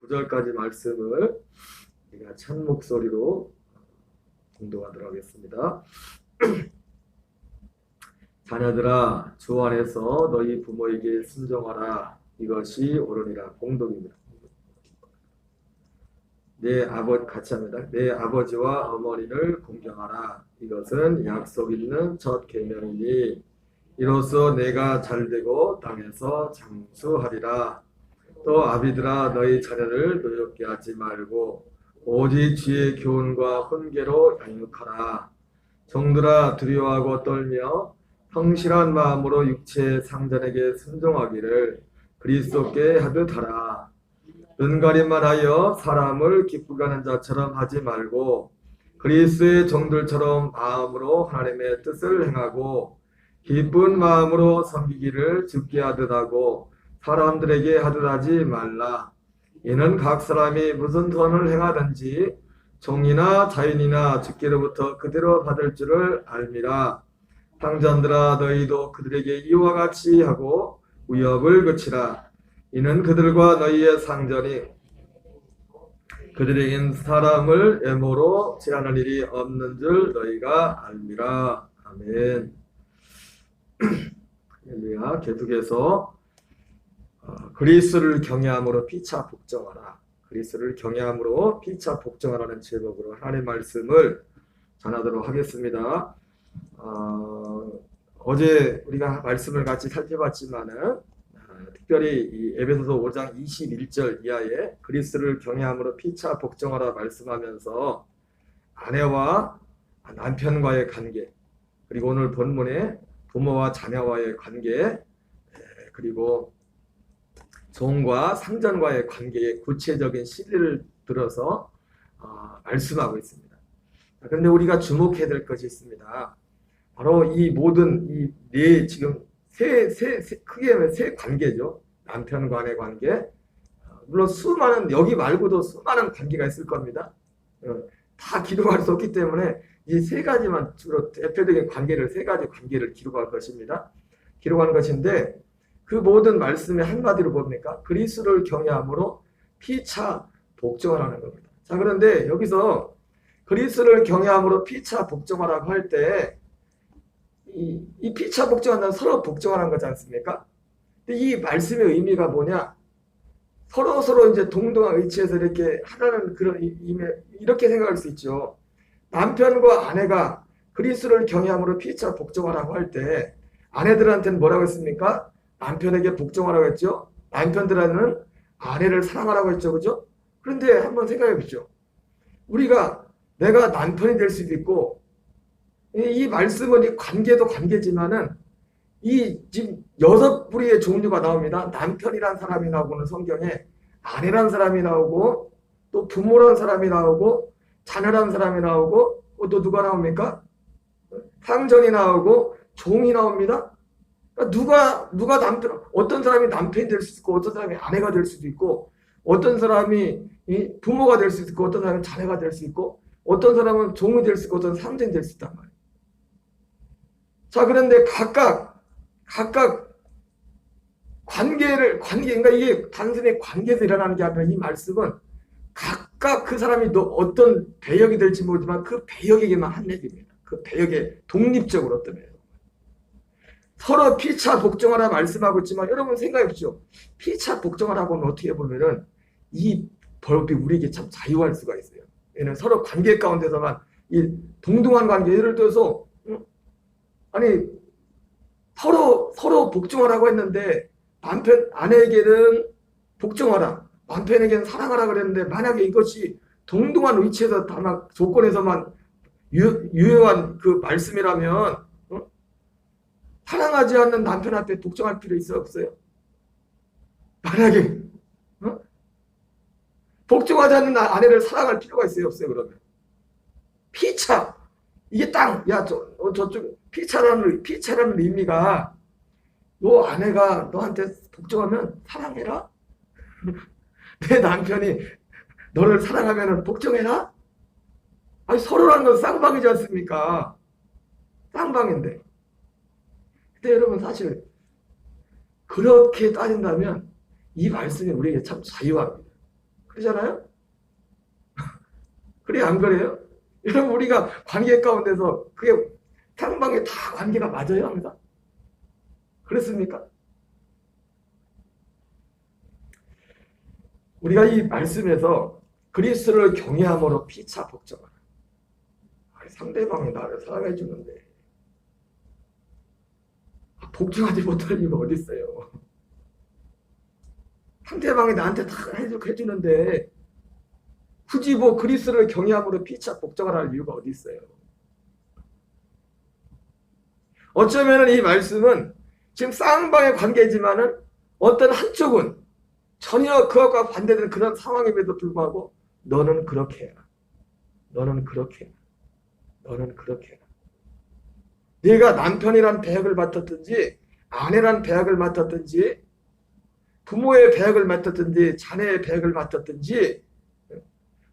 9절까지 말씀을 우리가 찬 목소리로 공독하도록 하겠습니다. 자녀들아, 주 안에서 너희 부모에게 순종하라. 이것이 옳으니라. 공독입니다. 같이 합니다. 내 아버지와 어머니를 공경하라. 이것은 약속 있는 첫 계명이니 이로써 내가 잘되고 땅에서 장수하리라. 또 아비들아, 너희 자녀를 노엽게 하지 말고 오직 주의 교훈과 훈계로 양육하라. 종들아, 두려워하고 떨며 성실한 마음으로 육체의 상전에게 순종하기를 그리스도께 하듯 하라. 눈가림만 하여 사람을 기쁘게 하는 자처럼 하지 말고 그리스도의 종들처럼 마음으로 하나님의 뜻을 행하고 기쁜 마음으로 섬기기를 주께 하듯 하고 사람들에게 하듯 하지 말라. 이는 각 사람이 무슨 선을 행하든지 종이나 자인이나 주께로부터 그대로 받을 줄을 알미라. 상전들아, 너희도 그들에게 이와 같이 하고 위협을 그치라. 이는 그들과 너희의 상전이 그들에겐 사람을 애모로 칠하는 일이 없는 줄 너희가 알미라. 아멘. 할렐루야. 계속해서 그리스도를 경외함으로 피차 복종하라. 그리스도를 경외함으로 피차 복종하라는 제목으로 하나님의 말씀을 전하도록 하겠습니다. 어제 우리가 말씀을 같이 살펴봤지만은 특별히 이 에베소서 5장 21절 이하에 그리스도를 경외함으로 피차 복종하라 말씀하면서 아내와 남편과의 관계, 그리고 오늘 본문에 부모와 자녀와의 관계, 그리고 종과 상전과의 관계의 구체적인 실리를 들어서 말씀하고 있습니다. 그런데 우리가 주목해야 될 것이 있습니다. 바로 이 모든 지금 크게 세 관계죠. 남편 간의 관계, 물론 수많은, 여기 말고도 수많은 관계가 있을 겁니다. 다 기록할 수 없기 때문에 이 세 가지만 주로 대표적인 관계를, 세 가지 관계를 기록할 것입니다. 기록하는 것인데 그 모든 말씀의 한마디로 뭡니까? 그리스도를 경외함으로 피차 복종하라는 겁니다. 자, 그런데 여기서 그리스도를 경외함으로 피차 복종하라고 할 때 이 피차 복종한다는 서로 복종하는 거지 않습니까? 근데 이 말씀의 의미가 뭐냐? 서로 이제 동등한 위치에서 이렇게 하라는 그런 의미, 이렇게 생각할 수 있죠. 남편과 아내가 그리스도를 경외함으로 피차 복종하라고 할 때 아내들한테는 뭐라고 했습니까? 남편에게 복종하라고 했죠. 남편들한테는 아내를 사랑하라고 했죠. 그죠? 그런데 한번 생각해 보죠. 내가 남편이 될 수도 있고, 이 말씀은 이 관계도 관계지만은 이 지금 6부류의 종류가 나옵니다. 남편이란 사람이 나오고는 성경에 아내란 사람이 나오고 또 부모란 사람이 나오고 자녀란 사람이 나오고 또 누가 나옵니까? 상전이 나오고 종이 나옵니다. 그러니까 누가 남편, 어떤 사람이 남편이 될 수도 있고 어떤 사람이 아내가 될 수도 있고 어떤 사람이 부모가 될 수도 있고 어떤 사람이 자녀가 될 수 있고 어떤 사람은 종이 될 수 있고 어떤 사람은 상전이 될 수 있단 말이에요. 자, 그런데 각각 그러니까 이게 단순히 관계에서 일어나는 게 아니라 이 말씀은 각각 그 사람이 어떤 배역이 될지 모르지만 그 배역에게만 한 얘기입니다. 그 배역에 독립적으로 어떤 배역. 서로 피차 복종하라 말씀하고 있지만 여러분 생각해 보십시오. 피차 복종하라고 하면 어떻게 보면은 이 법이 우리에게 참 자유할 수가 있어요. 얘는 서로 관계 가운데서만 이 동등한 관계, 예를 들어서 서로 복종하라고 했는데 아내에게는 복종하라, 남편에게는 사랑하라 그랬는데 만약에 이것이 동등한 위치에서 다만 조건에서만 유효한 그 말씀이라면 사랑하지 않는 남편한테 복종할 필요 있어요, 없어요? 만약에 복종하지 않는 아내를 사랑할 필요가 있어요, 없어요? 그러면 피차, 이게 저쪽 피차라는 의미가 너 아내가 너한테 복종하면 사랑해라. 내 남편이 너를 사랑하면 복종해라. 아니, 서로라는 건 쌍방이지 않습니까? 쌍방인데. 근데 여러분 사실 그렇게 따진다면 이 말씀이 우리에게 참 자유합니다. 그러잖아요? 그래, 안 그래요? 여러분, 우리가 관계 가운데서 그게 상방에 다 관계가 맞아요, 항상? 그렇습니까? 우리가 이 말씀에서 그리스도를 경외함으로 피차 복종하라. 상대방이 나를 사랑해 주는데 복종하지 못할 이유가 어디 있어요? 상대방이 나한테 다 해주는데 굳이 뭐 그리스도를 경외함으로 피차 복종하라 할 이유가 어디 있어요? 어쩌면 이 말씀은 지금 쌍방의 관계지만은 어떤 한쪽은 전혀 그것과 반대되는 그런 상황임에도 불구하고 너는 그렇게 해라. 너는 그렇게 해라. 너는 그렇게 해라. 네가 남편이란 배역을 맡았든지 아내란 배역을 맡았든지 부모의 배역을 맡았든지 자네의 배역을 맡았든지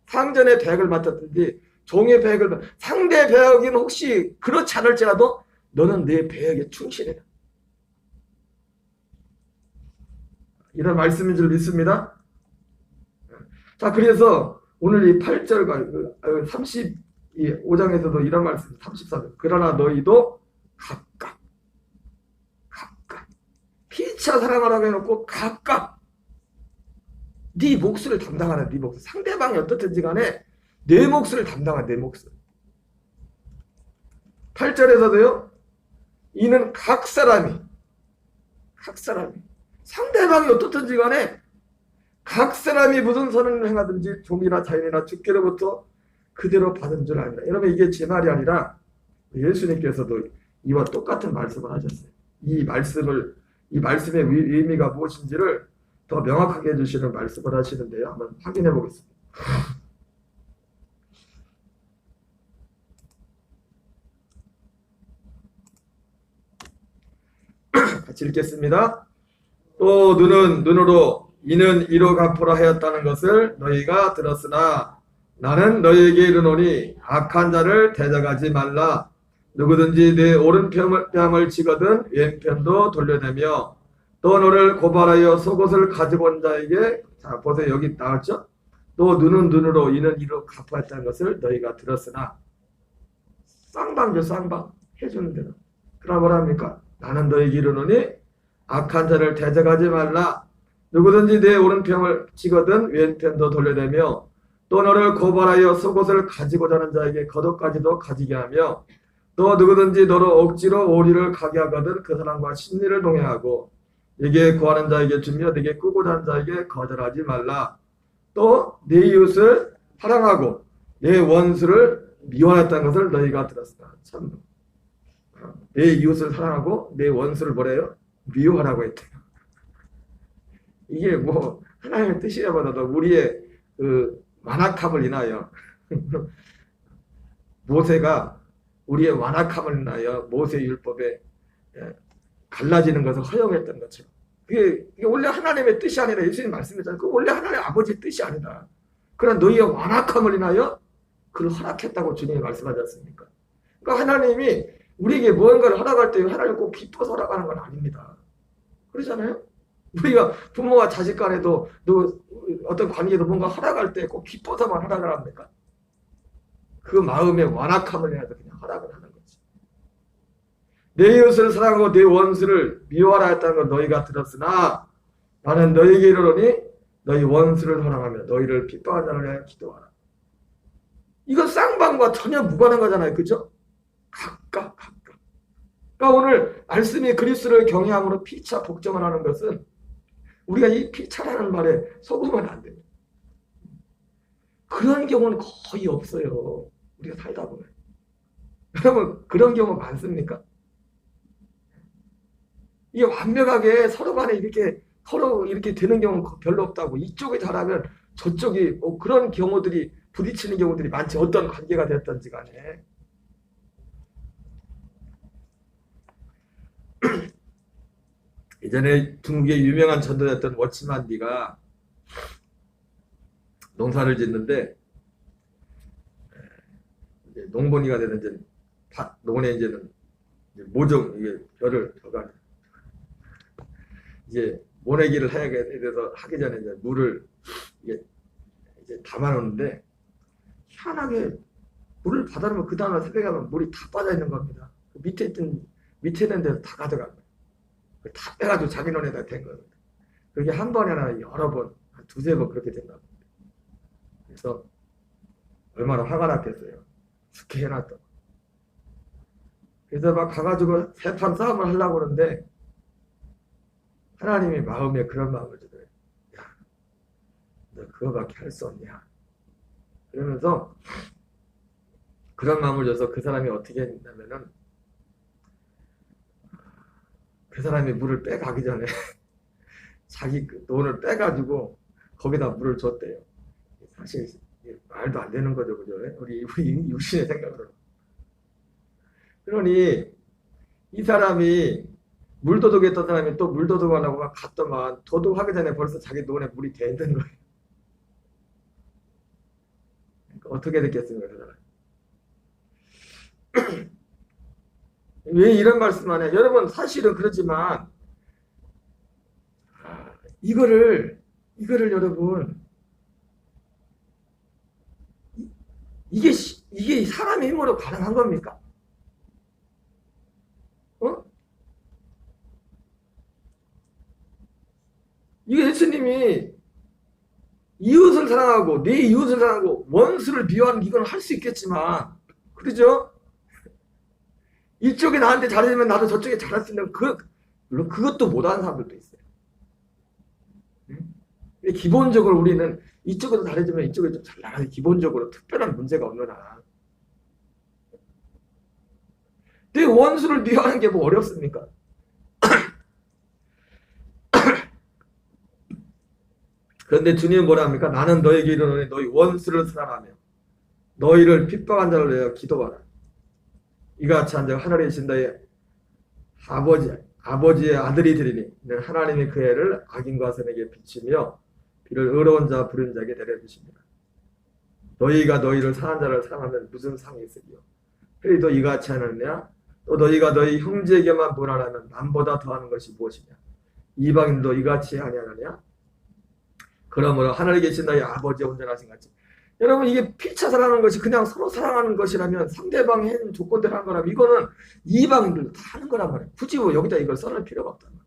상전의 배역을 맡았든지 종의 배역을 상대 배역인 혹시 그렇지 않을지라도 너는 내 배역에 충실해라. 이런 말씀인 줄 믿습니다. 자, 그래서 오늘 이 8절과 35장에서도 이런 말씀, 33절. 그러나 너희도 각각 피차 사랑하라고 해놓고 각각 네 몫을 담당하는 네 몫. 상대방이 어떻든지 간에 내 몫을 담당한 내 몫을. 8절에서도요. 이는 각 사람이 상대방이 어떻든지 간에 각 사람이 무슨 선을 행하든지 종이나 자연이나 주께로부터 그대로 받은 줄 압니다. 여러분, 이게 제 말이 아니라 예수님께서도 이와 똑같은 말씀을 하셨어요. 이 말씀의 의미가 무엇인지를 더 명확하게 해주시는 말씀을 하시는데요. 한번 확인해 보겠습니다. 같이 읽겠습니다. 또 눈은 눈으로 이는 이로 갚으라 하였다는 것을 너희가 들었으나 나는 너희에게 이르노니 악한 자를 대적하지 말라. 누구든지 내 오른뺨을 치거든 왼편도 돌려내며 또 너를 고발하여 속옷을 가지고 온 자에게, 자 보세요, 여기 나왔죠? 또 눈은 눈으로 이는 이로 갚아야 했다는 것을 너희가 들었으나, 쌍방죠. 쌍방 해주는 대로. 그러나 뭐라 합니까? 나는 너희에게 이르노니 악한 자를 대적하지 말라. 누구든지 내 오른편을 치거든 왼편도 돌려내며 또 너를 고발하여 속옷을 가지고자 하는 자에게 겉옷까지도 가지게 하며 또 누구든지 너로 억지로 오리를 가게 하거든 그 사람과 심리를 동행하고 네게 구하는 자에게 주며 네게 꾸고자 하는 자에게 거절하지 말라. 또 내 이웃을 사랑하고 내 원수를 미워했다는 것을 너희가 들었으나. 참, 내 이웃을 사랑하고 내 원수를 뭐래요? 미워하라고 했대요. 이게 뭐 하나님의 뜻이라보다도 우리의 그 완악함을 인하여 모세가 우리의 완악함을 인하여 모세 율법에 갈라지는 것을 허용했던 것처럼, 그게 원래 하나님의 뜻이 아니라 예수님 말씀했잖아요. 그 원래 하나님의 아버지의 뜻이 아니다. 그러나 너희의 완악함을 인하여 그를 허락했다고 주님이 말씀하지 않습니까? 그러니까 하나님이 우리에게 무언가를 허락할 때 하나님 꼭 기뻐서 허락하는 건 아닙니다. 그러잖아요. 우리가 부모와 자식 간에도 어떤 관계도 뭔가 허락할 때 꼭 기뻐서만 허락을 합니까? 그 마음의 완악함을 인해서 그냥 허락을 하는 거지. 내 이웃을 사랑하고 내 원수를 미워하라 했다는 걸 너희가 들었으나 나는 너희에게 이르노니 너희 원수를 사랑하며 너희를 핍박한 자를 위하여 기도하라. 이건 쌍방과 전혀 무관한 거잖아요. 그죠? 각각. 그러니까 오늘 말씀이 그리스도를 경외함으로 피차 복종을 하는 것은 우리가 이 피차라는 말에 속으면 안 돼요. 그런 경우는 거의 없어요. 우리가 살다 보면. 여러분, 그런 경우 많습니까? 이게 완벽하게 서로 간에 서로 이렇게 되는 경우는 별로 없다고. 이쪽이 잘하면 저쪽이 그런 경우들이 부딪히는 경우들이 많지. 어떤 관계가 되었던지 간에. 예전에 중국의 유명한 전도였던 워치만 니가 농사를 짓는데 이제 농번기가 되는 이제 농원에 이제는 모종 이게 벼를 져가 이제 모내기를 해야 돼서 하기 전에 이제 물을 이게 이제 담아놓는데 희한하게 물을 받아놓으면 그 다음날 새벽에 가면 물이 다 빠져 있는 겁니다. 그 밑에 있는 데서 다 가져간 거예요. 다 빼가지고 자기 논에다 댄 거예요. 그게 한 번이 아니라 여러 번, 한 두세 번 그렇게 된다고. 그래서 얼마나 화가 났겠어요. 죽게 해놨다고. 그래서 막 가가지고 세판 싸움을 하려고 그러는데 하나님이 마음에 그런 마음을 주더래요. 야, 너 그거밖에 할 수 없냐. 그러면서 그런 마음을 줘서 그 사람이 어떻게 했냐면은 그 사람이 물을 빼가기 전에 자기 돈을 빼가지고 거기다 물을 줬대요. 사실 말도 안 되는 거죠, 그죠? 우리 육신의 생각으로. 그러니 이 사람이 물도둑했던 사람이 또 물도둑하려고 막 갔더만 도둑하기 전에 벌써 자기 돈에 물이 돼 있는 거예요. 그러니까 어떻게 됐겠습니까, 그 사람? 왜 이런 말씀을 해? 여러분 사실은 그렇지만 이거를 여러분 이게 사람의 힘으로 가능한 겁니까? 어? 이게 예수님이 이웃을 사랑하고 내 이웃을 사랑하고 원수를 미워하는 이건 할 수 있겠지만 그러죠? 이쪽에 나한테 잘해주면 나도 저쪽에 잘할 수 있는 물론 그것도 못하는 사람들도 있어요. 기본적으로 우리는 이쪽에도 잘해주면 이쪽에 좀 잘 나가는 기본적으로 특별한 문제가 없느나 내 원수를 미워하는 게 뭐 어렵습니까? 그런데 주님은 뭐라 합니까? 나는 너에게 이르노니 너희 원수를 사랑하며 너희를 핍박한 자를 위하여 기도하라. 이같이 한 자 하늘에 계신 너희 아버지의 아들이 되리니 하나님이 그 애를 악인과 선에게 비치며 비를 의로운 자 부른 자에게 내려주십니다. 너희가 너희를 상한 자를 사랑하면 무슨 상이 있으리요? 그래도 이같이 하느냐? 또 너희가 너희 형제에게만 무난하면 남보다 더하는 것이 무엇이냐? 이방인도 이같이 아니하느냐? 그러므로 하늘에 계신 너희 아버지의 온전하신 같이 여러분 이게 피차 사랑하는 것이 그냥 서로 사랑하는 것이라면 상대방이 해준 조건대로 하는 거라면 이거는 이방인들도 다 하는 거란 말이에요. 굳이 뭐 여기다 이걸 써놓을 필요가 없단 말이에요.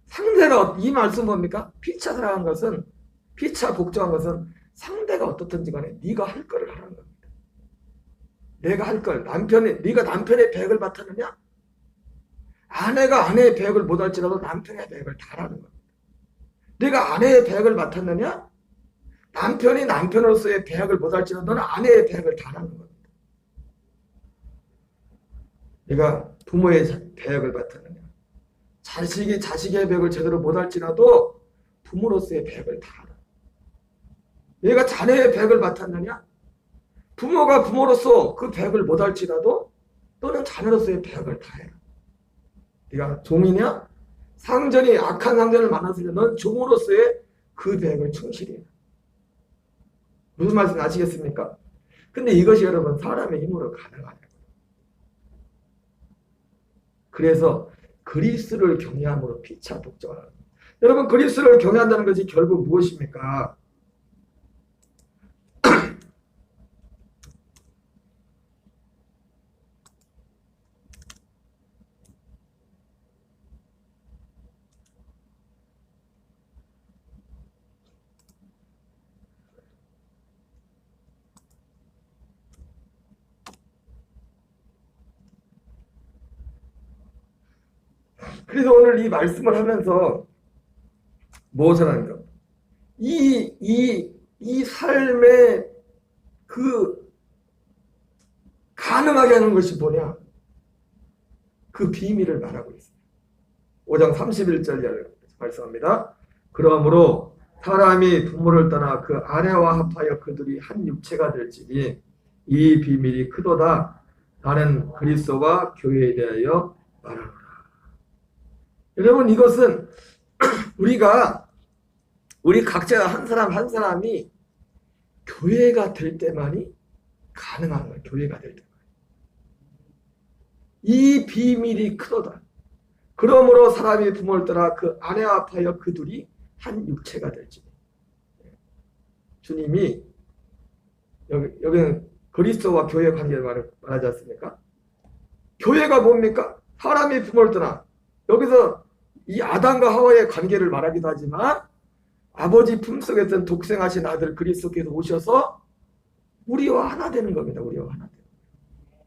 상대가 이 말씀 뭡니까? 피차 사랑하는 것은 피차 복종한 것은 상대가 어떻든지 간에 네가 할 거를 하라는 겁니다. 내가 할 걸 네가 남편의 배역을 맡았느냐? 아내가 아내의 배역을 못할지라도 남편의 배역을 다 하라는 겁니다. 내가 아내의 배역을 맡았느냐? 남편이 남편으로서의 배역을 못할지라도 너는 아내의 배역을 다 하는 겁니다. 내가 부모의 배역을 맡았느냐? 자식이 자식의 배역을 제대로 못할지라도 부모로서의 배역을 다 하라. 내가 자녀의 배역을 맡았느냐? 부모가 부모로서 그 배역을 못할지라도 너는 자녀로서의 배역을 다 해라. 네가 종이냐? 상전이 악한 상전을 만났을 때 넌 종으로서의 그 배역을 충실히 해라. 무슨 말씀 아시겠습니까? 근데 이것이 여러분 사람의 힘으로 가능하냐고요. 그래서 그리스도를 경외함으로 피차 복종하라. 여러분 그리스도를 경외한다는 것이 결국 무엇입니까? 그래서 오늘 이 말씀을 하면서 무엇을 하는가? 이 삶의 그 가능하게 하는 것이 뭐냐? 그 비밀을 말하고 있습니다. 5장 31절 말씀합니다. 그러므로 사람이 부모를 떠나 그 아내와 합하여 그들이 한 육체가 될지니 이 비밀이 크도다. 나는 그리스도와 교회에 대하여 말하노라. 여러분 이것은 우리 각자 한 사람 한 사람이 교회가 될 때만이 가능한 거예요. 교회가 될 때만. 이 비밀이 크도다. 그러므로 사람이 부모를 떠나 그 아내와 합하여 그 둘이 한 육체가 될지. 주님이 여기는 그리스도와 교회 관계를 말하지 않습니까? 교회가 뭡니까? 사람이 부모를 떠나 여기서 이 아담과 하와의 관계를 말하기도 하지만 아버지 품속에서 독생하신 아들 그리스도께서 오셔서 우리와 하나 되는 겁니다. 우리와 하나 되는 거예요.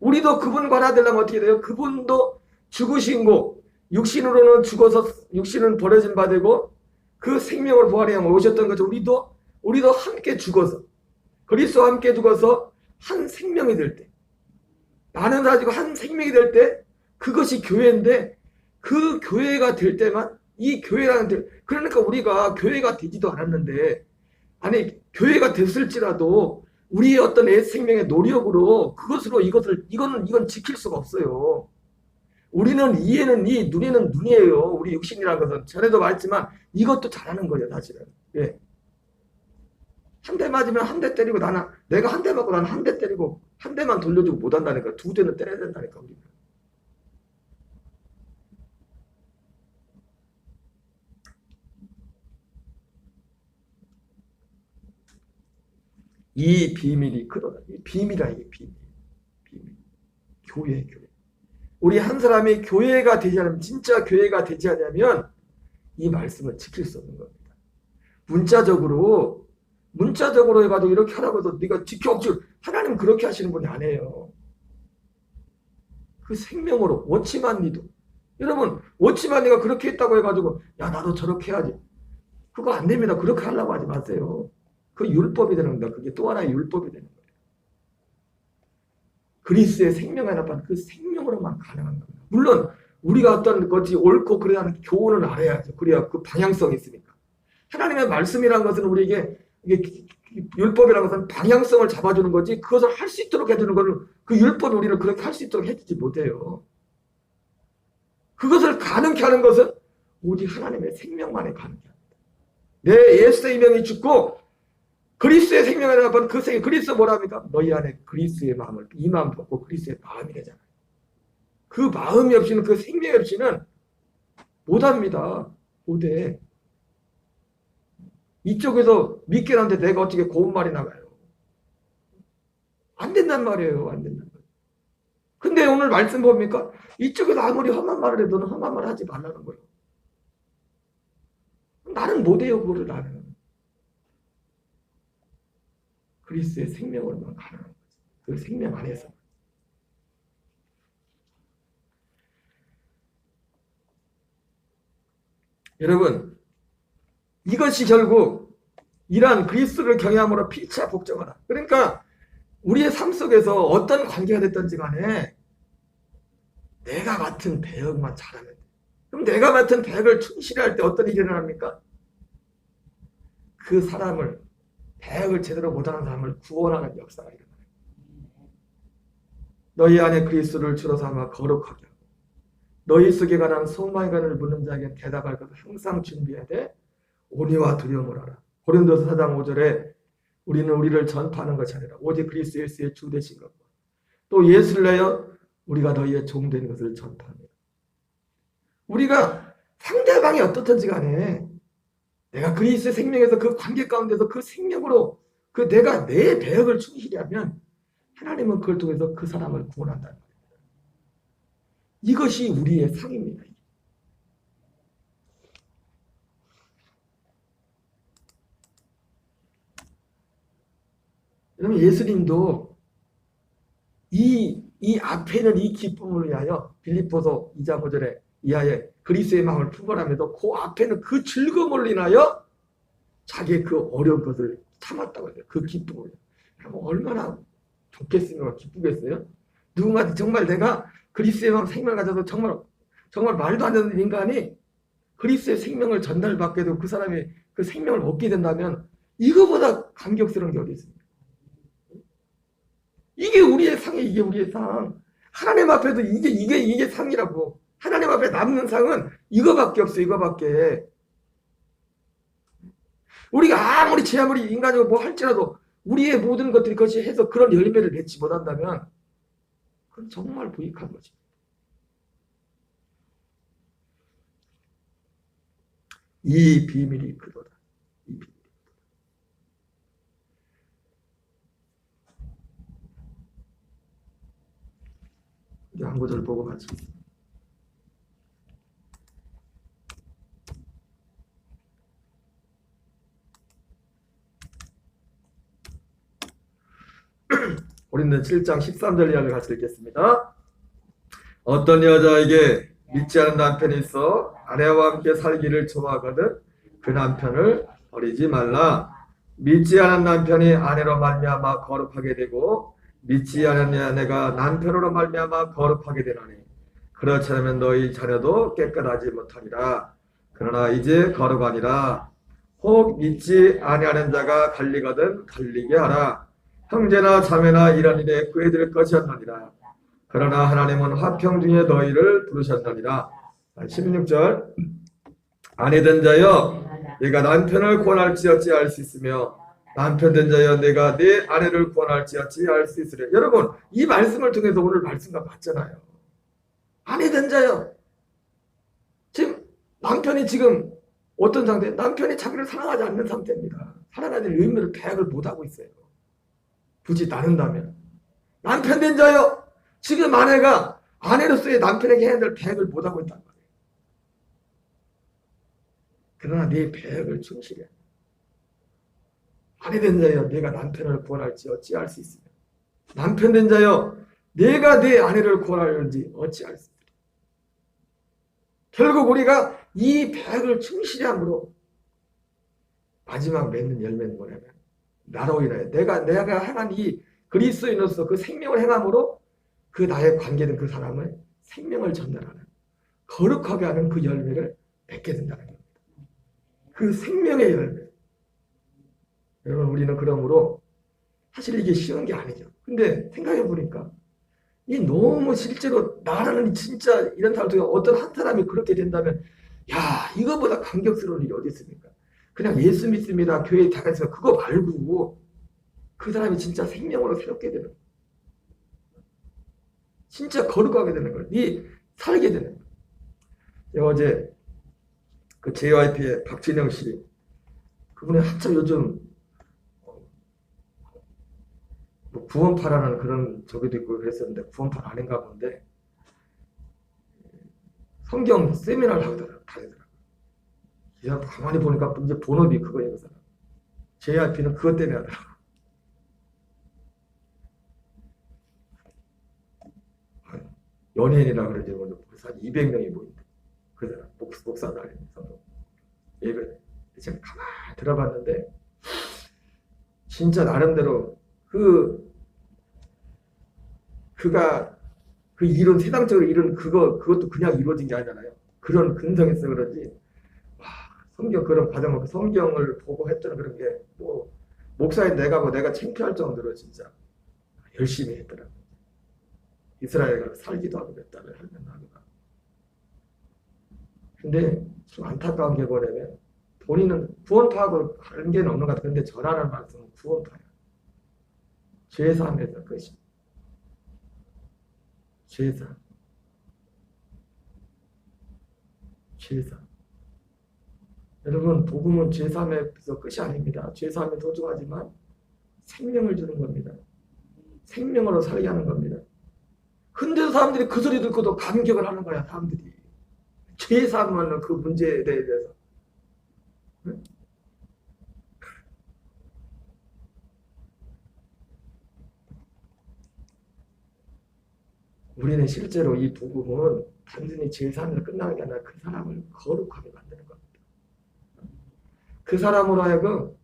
우리도 그분과 하나 되려면 어떻게 돼요? 그분도 죽으신 고 육신으로는 죽어서 육신은 버려진 바 되고 그 생명을 부활해 오셨던 거죠. 우리도 함께 죽어서 그리스도와 함께 죽어서 한 생명이 될 때 나는 가지고 한 생명이 될 때 그것이 교회인데 그 교회가 될 때만 이 교회라는 그러니까 우리가 교회가 되지도 않았는데 아니 교회가 됐을지라도 우리의 어떤 애 생명의 노력으로 그것으로 이건 지킬 수가 없어요. 우리는 이에는 이, 눈에는 눈이에요. 우리 육신이라는 것은 전에도 말했지만 이것도 잘하는 거예요, 사실은. 예. 한 대 맞으면 한 대 때리고 내가 한 대 맞고 나는 한 대 때리고 한 대만 돌려주고 못 한다니까. 두 대는 때려야 된다니까 우리는. 이 비밀이 크도다. 이 비밀이야, 이게 비밀. 교회. 우리 한 사람이 교회가 되지 않으면, 진짜 교회가 되지 않으면 이 말씀을 지킬 수 없는 겁니다. 문자적으로 해가지고 이렇게 하라고 해서 네가 지켜 억지로 하나님 그렇게 하시는 분이 아니에요. 그 생명으로 워치만 니도 여러분 워치만 니가 그렇게 했다고 해가지고 야 나도 저렇게 해야지 그거 안 됩니다. 그렇게 하려고 하지 마세요. 그 율법이 되는 겁니다. 그게 또 하나의 율법이 되는 거예요. 그리스의 생명의 나쁜 그 생명으로만 가능한 겁니다. 물론 우리가 어떤 것이 옳고 그래야 교훈을 알아야죠. 그래야 그 방향성이 있으니까. 하나님의 말씀이라는 것은 우리에게 이게 율법이라는 것은 방향성을 잡아주는 거지 그것을 할 수 있도록 해주는 것을 그 율법이 우리를 그렇게 할 수 있도록 해주지 못해요. 그것을 가능케 하는 것은 오직 하나님의 생명만에 가능케 합니다. 내 예수의 명이 죽고 그리스의 생명에 나쁜 그 생명 그리스 뭐랍니까? 너희 안에 그리스의 마음을 이 마음 벗고 그리스의 마음이 되잖아요. 그 마음이 없이는 그 생명이 없이는 못합니다. 못해. 이쪽에서 믿긴 한데 내가 어떻게 고운 말이 나가요? 안 된단 말이에요. 안 된단 말이에요. 근데 오늘 말씀 뭡니까? 이쪽에서 아무리 험한 말을 해도 너는 험한 말 하지 말라는 거예요. 나는 못해요. 그거를 나는. 그리스의 생명으로만 가능한 거지. 그 생명 안에서. 여러분 이것이 결국 이러한 그리스도를 경외함으로 피차 복종하라. 그러니까 우리의 삶 속에서 어떤 관계가 됐든지 간에 내가 맡은 배역만 잘하면 돼. 그럼 내가 맡은 배역을 충실히 할 때 어떤 일이 일어납니까? 그 사람을 배역을 제대로 못하는 사람을 구원하는 역사가 일어나요. 너희 안에 그리스도를 주로 삼아 거룩하게 하고 너희 속에 관한 소망에 관한 묻는 자에게 대답할 것을 항상 준비해야 돼. 온유와 두려움을 하라. 고린도서 4장 5절에 우리는 우리를 전파하는 것이 아니라 오직 그리스도 예수의 주 되신 것과 또 예수를 내어 우리가 너희의 종 된 것을 전파합니다. 우리가 상대방이 어떻든지 간에 내가 그리스도의 생명에서 그 관계 가운데서 그 생명으로 그 내가 내 배역을 충실히 하면 하나님은 그걸 통해서 그 사람을 구원한다는 거예요. 이것이 우리의 상입니다. 여러분 예수님도 이 앞에는 이 기쁨을 위하여 빌립보서 2장 5절에 이하에 그리스도의 마음을 풍부하면서 그 앞에는 그 즐거움을 인하여 자기의 그 어려운 것을 참았다고 해요. 그 기쁨을. 여러분 얼마나 좋겠습니까? 기쁘겠어요? 누군가한테 정말 내가 그리스도의 마음 생명을 가져서 정말 말도 안 되는 인간이 그리스도의 생명을 전달받게 되고 그 사람이 그 생명을 얻게 된다면 이거보다 감격스러운 게 어디 있습니까? 이게 우리의 상이 이게 우리의 상. 하나님 앞에도 이게 상이라고. 하나님 앞에 남는 상은 이거밖에 없어. 이거밖에. 우리가 아무리 제 아무리 인간이고 뭐 할지라도 우리의 모든 것들이 그것이 해서 그런 열매를 맺지 못한다면 그건 정말 부익한 거지. 이 비밀이 그도다. 이 비밀이. 이제 한 구절 보고 마치겠습니다. 우리는 7장 13절 이하를 같이 읽겠습니다. 어떤 여자에게 믿지 않은 남편이 있어 아내와 함께 살기를 좋아하거든 그 남편을 버리지 말라. 믿지 않은 남편이 아내로 말미암아 거룩하게 되고 믿지 않은 아내가 남편으로 말미암아 거룩하게 되나니 그렇지 않으면 너희 자녀도 깨끗하지 못하리라. 그러나 이제 거룩하니라. 혹 믿지 아니하는 자가 갈리거든 갈리게 하라. 형제나 자매나 이런 일에 구애될 것이었느니라. 그러나 하나님은 화평 중에 너희를 부르셨느니라. 16절 아내된 자여 내가 남편을 구원할지 어찌할 수 있으며 남편된 자여 내가 내 아내를 구원할지 어찌할 수 있으랴. 여러분 이 말씀을 통해서 오늘 말씀과 봤잖아요. 아내된 자여 지금 남편이 지금 어떤 상태? 남편이 자기를 사랑하지 않는 상태입니다. 사랑하는 의미를 배역을 못하고 있어요. 굳이 나눈다면 남편 된 자여 지금 아내가 아내로서의 남편에게 해야 될 배역을 못하고 있단 말이에요. 그러나 네 배역을 충실해. 아내 된 자여 내가 남편을 구원할지 어찌할 수 있으며 남편 된 자여 내가 내 아내를 구원하는지 어찌할 수 있으며 결국 우리가 이 배역을 충실히 함으로 마지막 맺는 열매는 뭐냐면 나로 인하여 내가 행한 이 그리스도인으로서 그 생명을 행함으로 그 나의 관계된 그 사람의 생명을 전달하는 거룩하게 하는 그 열매를 맺게 된다는 겁니다. 그 생명의 열매. 여러분 우리는 그러므로 사실 이게 쉬운 게 아니죠. 근데 생각해 보니까 이 너무 실제로 나라는 진짜 이런 사람 중에 어떤 한 사람이 그렇게 된다면 야 이거보다 감격스러운 일이 어디 있습니까? 그냥 예수 믿습니다. 교회에 다가서 그거 말고 그 사람이 진짜 생명으로 새롭게 되는 거예요. 진짜 거룩하게 되는 거예요. 이 살게 되는 거예요. 어제 그 JYP의 박진영 씨 그분이 한참 요즘 뭐 구원파라는 그런 저기도 있고 그랬었는데 구원파 아닌가 본데 성경 세미나를 하더라고요. 이 사람 가만히 보니까 이제 본업이 그거예요. 그 사람. JRP는 그것 때문에 하더라고요. 연예인이라 그러지 벌써 한 200명이 모인대. 그 사람 목사도 아니면서 예배 제가 가만히 들어봤는데 진짜 나름대로 그가 그 이론 세상적으로 이룬 그것도 그냥 이루어진 게 아니잖아요. 그런 근성에서 그런지 와, 성경 그런 과정을 성경을 보고 했던 그런 게 뭐 목사인 내가 창피할 정도로 진짜 열심히 했더라고요. 이스라엘에 가서 살기도 하고 몇 달을 하면 하기도 하고. 근데 좀 안타까운 게 뭐냐면 본인은 구원파하고 관계는 없는 것 같아요. 근데 전하는 말씀은 구원파예요. 죄사함에서 끝이. 죄사. 여러분 복음은 죄사함에서 끝이 아닙니다. 죄사함이 소중하지만 생명을 주는 겁니다. 생명으로 살게 하는 겁니다. 근데 사람들이 그 소리 듣고도 감격을 하는 거야. 사람들이. 죄사함은 그 문제에 대해서. 응? 우리는 실제로 이 복음은 단순히 죄사함에서 끝나는 게 아니라 그 사람을 거룩하게 만드는 겁니다. 그 사람으로 하여금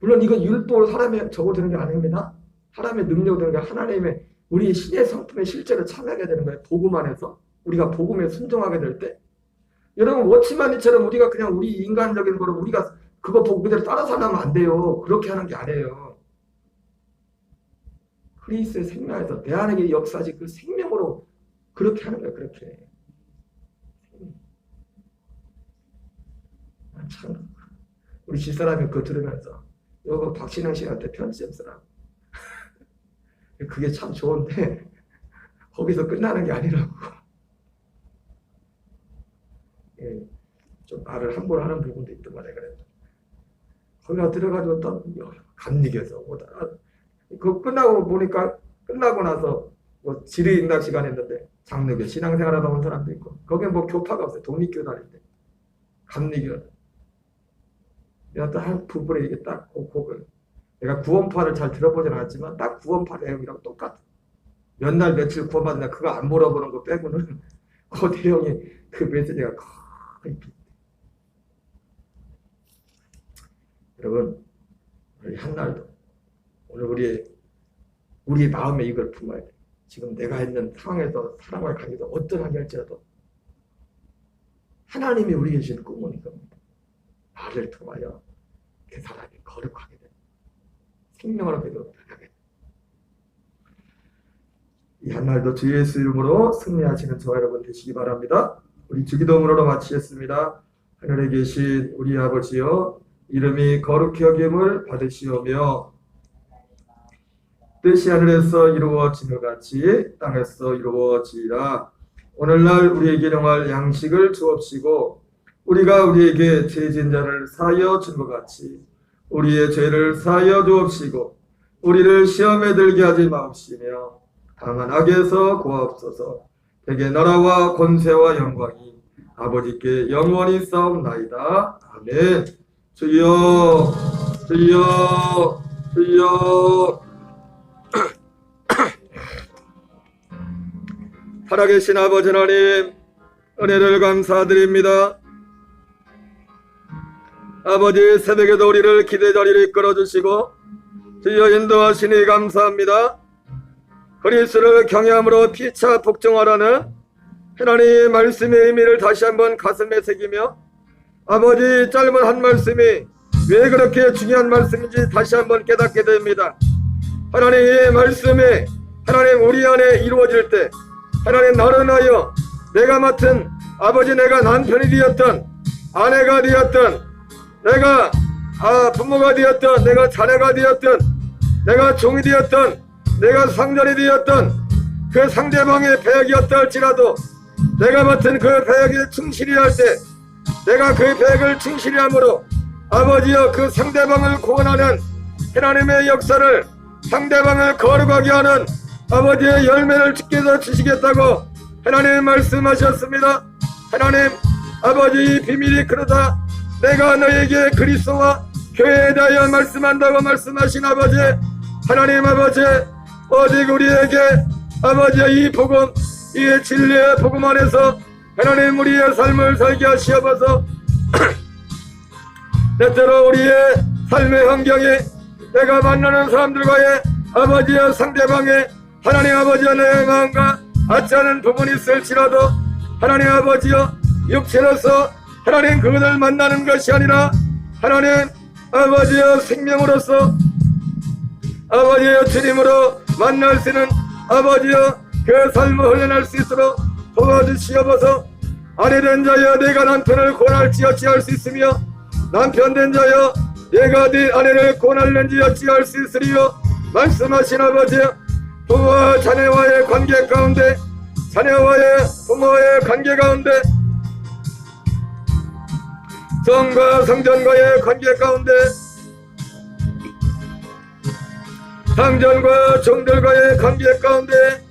물론 이건 율법으로 사람의 적으로 되는 게 아닙니다. 사람의 능력으로 되는 게 하나님의 우리 신의 성품에 실제로 참여하게 되는 거예요. 복음 안에서 우리가 복음에 순종하게 될 때 여러분 워치마니처럼 우리가 그냥 우리 인간적인 거로 우리가 그거 보고 그대로 따라 살면 안 돼요. 그렇게 하는 게 아니에요. 그리스도의 생명에서 내 안에 역사지 그 생명으로 그렇게 하는 거예요. 그렇게. 참 우리 집사람이 그거 들으면서 이거 박신영 씨한테 편지 좀 쓰라고. 그게 참 좋은데 거기서 끝나는 게 아니라고. 예, 좀 말을 함부로 하는 부분도 있더만 내가 그랬죠. 거기가 들어가지고 또 감리교에서 오다가 그거 끝나고 보니까 끝나고 나서 뭐 지리인당 시간 했는데 장로교 신앙생활하다 온 사람도 있고 거기에 뭐 교파가 없어요. 독립교 다닌데 감리교. 내가 딱 부분에 이게 딱 그걸 내가 구원파를 잘 들어보진 않았지만 딱 구원파 내용이랑 똑같아. 몇 날 며칠 구원받나 그거 안 물어보는 거 빼고는 그 내용이 그 메시지가 거의 비슷해. 여러분 우리 한날도 오늘 우리 마음에 이걸 품어야 돼. 지금 내가 있는 상황에서 사람과의 관계도 어떠하게 할지라도 하나님이 우리에게 주신 꿈은 이겁니다. 나를 통하여 그 사람이 거룩하게 돼. 생명으로 변하게 돼. 이 한날도 주 예수 이름으로 승리하시는 저와 여러분 되시기 바랍니다. 우리 주기도문으로 마치겠습니다. 하늘에 계신 우리 아버지여 이름이 거룩히 여김을 받으시오며 뜻이 하늘에서 이루어지는 같이 땅에서 이루어지리라. 오늘날 우리에게 일용할 양식을 주옵시고 우리가 우리에게 죄진 자를 사하여 준 것 같이 우리의 죄를 사하여 주옵시고 우리를 시험에 들게 하지 마옵시며 다만 악에서 구하옵소서. 대개 나라와 권세와 영광이 아버지께 영원히 싸움나이다. 아멘. 주여 주여 주여. 살아계신 아버지 하나님 은혜를 감사드립니다. 아버지 새벽에도 우리를 기대 자리를 이끌어주시고 주여 인도하시니 감사합니다. 그리스도를 경외함으로 피차 복종하라는 하나님의 말씀의 의미를 다시 한번 가슴에 새기며 아버지 짧은 한 말씀이 왜 그렇게 중요한 말씀인지 다시 한번 깨닫게 됩니다. 하나님의 말씀이 하나님 우리 안에 이루어질 때 하나님 나를 하여 내가 맡은 아버지 내가 남편이 되었던 아내가 되었던 내가 부모가 되었던 내가 자녀가 되었던 내가 종이 되었던 내가 상전이 되었던 그 상대방의 배역이었다 할지라도 내가 맡은 그 배역에 충실히 할 때 내가 그 배역을 충실히 함으로 아버지여 그 상대방을 구원하는 하나님의 역사를 상대방을 거룩하게 하는 아버지의 열매를 주께서 주시겠다고 하나님 말씀하셨습니다. 하나님 아버지 비밀이 그러다 내가 너에게 그리스도와 교회에 대하여 말씀한다고 말씀하신 아버지 하나님 아버지 오직 우리에게 아버지의 이 복음 이 진리의 복음 안에서 하나님 우리의 삶을 살게 하시옵소서. 때때로 우리의 삶의 환경에 내가 만나는 사람들과의 아버지의 상대방의 하나님 아버지의 내 마음과 같지 않은 부분이 있을지라도 하나님 아버지여 육체로서 하나님 그것을 만나는 것이 아니라 하나님 아버지여 생명으로서 아버지여 주님으로 만날 수 있는 아버지여 그 삶을 흘려낼 수 있도록 도와주시옵소서. 아내 된 자여 내가 남편을 권할지 어찌할 수 있으며 남편 된 자여 내가 네 아내를 권할는지 어찌할 수 있으리요. 말씀하신 아버지 부모와 자녀와의 관계 가운데 자녀와의 부모와의 관계 가운데 성과 성전과의 관계 가운데 상전과 종들과의 관계 가운데